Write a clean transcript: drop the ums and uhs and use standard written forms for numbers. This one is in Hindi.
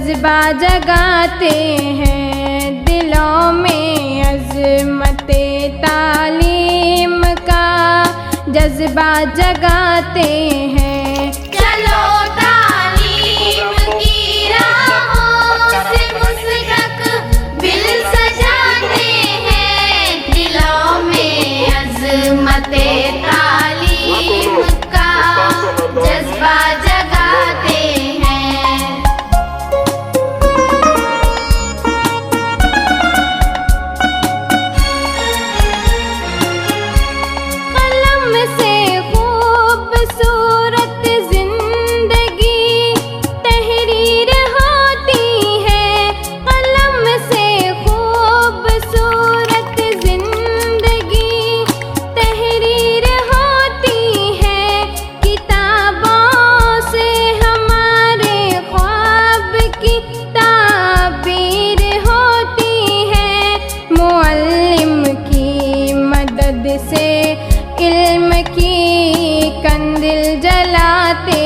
जज्बा जगाते हैं दिलों में अज़मते तालीम का जज्बा जगाते हैं। चलो तालीम की राहों से मुस्तक़बिल सजाते हैं, दिलों में अज़मते तालीम का जज्बा जगाते हैं। कलम से खूबसूरत जिंदगी तहरीर होती है, कलम से खूबसूरत जिंदगी तहरीर होती है। किताबों से हमारे ख्वाब की ताबीर होती है, मुअल्लिम की मदद से इल्म की कंदिल जलाते